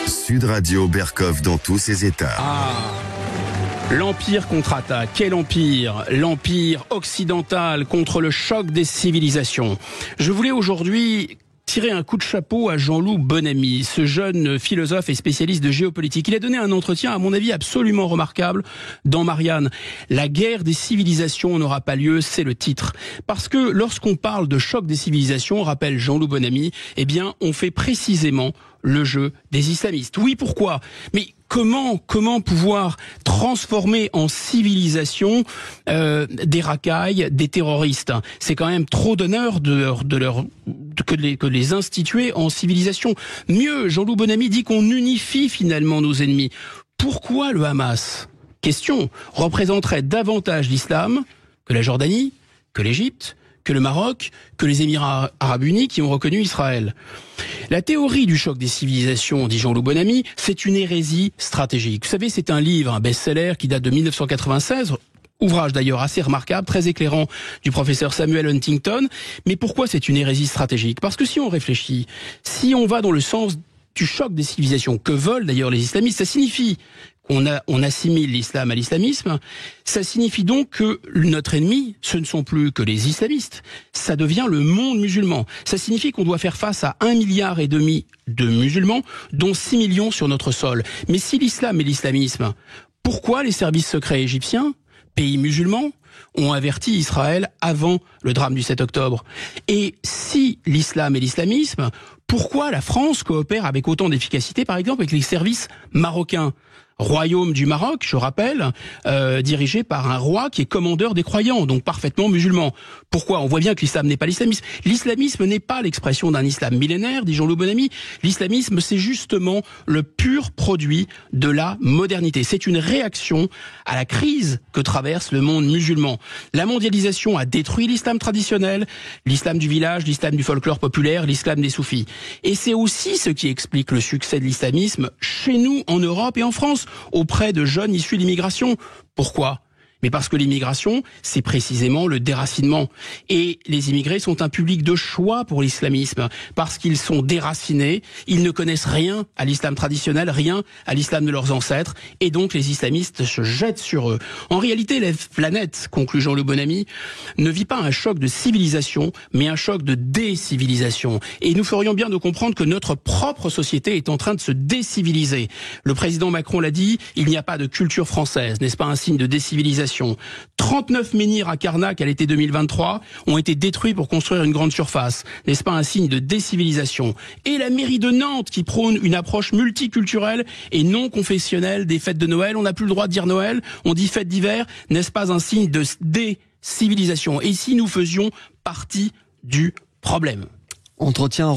Sud Radio Berkov dans tous ses états. L'Empire contre-attaque. Quel empire? L'Empire occidental contre le choc des civilisations. Je voulais aujourd'hui tirer un coup de chapeau à Jean-Loup Bonamy, ce jeune philosophe et spécialiste de géopolitique. Il a donné un entretien, à mon avis, absolument remarquable dans Marianne. La guerre des civilisations n'aura pas lieu, c'est le titre. Parce que lorsqu'on parle de choc des civilisations, rappelle Jean-Loup Bonamy, eh bien, on fait précisément le jeu des islamistes. Oui, pourquoi? Mais comment pouvoir transformer en civilisation des racailles, des terroristes? C'est quand même trop d'honneur que de les instituer en civilisation. Mieux, Jean-Loup Bonamy dit qu'on unifie finalement nos ennemis. Pourquoi le Hamas, question, représenterait davantage l'islam que la Jordanie, que l'Égypte, que le Maroc, que les Émirats arabes unis qui ont reconnu Israël? La théorie du choc des civilisations, dit Jean-Loup Bonamy, c'est une hérésie stratégique. Vous savez, c'est un livre, un best-seller qui date de 1996, ouvrage d'ailleurs assez remarquable, très éclairant du professeur Samuel Huntington. Mais pourquoi c'est une hérésie stratégique? Parce que si on réfléchit, si on va dans le sens du choc des civilisations que veulent d'ailleurs les islamistes, ça signifie on assimile l'islam à l'islamisme, ça signifie donc que notre ennemi, ce ne sont plus que les islamistes, ça devient le monde musulman. Ça signifie qu'on doit faire face à 1,5 milliard de musulmans, dont 6 millions sur notre sol. Mais si l'islam et l'islamisme, pourquoi les services secrets égyptiens, pays musulmans, ont averti Israël avant le drame du 7 octobre? Et si l'islam et l'islamisme, pourquoi la France coopère avec autant d'efficacité, par exemple, avec les services marocains? Royaume du Maroc, je rappelle, dirigé par un roi qui est commandeur des croyants, donc parfaitement musulman. Pourquoi? On voit bien que l'islam n'est pas l'islamisme. L'islamisme n'est pas l'expression d'un islam millénaire, dit Jean-Loup Bonamy. L'islamisme, c'est justement le pur produit de la modernité. C'est une réaction à la crise que traverse le monde musulman. La mondialisation a détruit l'islam traditionnel, l'islam du village, l'islam du folklore populaire, l'islam des soufis. Et c'est aussi ce qui explique le succès de l'islamisme chez nous, en Europe et en France, auprès de jeunes issus d'immigration. Pourquoi? Mais parce que l'immigration, c'est précisément le déracinement. Et les immigrés sont un public de choix pour l'islamisme, parce qu'ils sont déracinés, ils ne connaissent rien à l'islam traditionnel, rien à l'islam de leurs ancêtres, et donc les islamistes se jettent sur eux. En réalité, la planète, conclut Jean-Loup Bonamy, ne vit pas un choc de civilisation, mais un choc de décivilisation. Et nous ferions bien de comprendre que notre propre société est en train de se déciviliser. Le président Macron l'a dit, il n'y a pas de culture française, n'est-ce pas un signe de décivilisation? 39 menhirs à Karnak à l'été 2023 ont été détruits pour construire une grande surface. N'est-ce pas un signe de décivilisation? Et la mairie de Nantes qui prône une approche multiculturelle et non confessionnelle des fêtes de Noël. On n'a plus le droit de dire Noël, on dit fête d'hiver. N'est-ce pas un signe de décivilisation? Et si nous faisions partie du problème? Entretien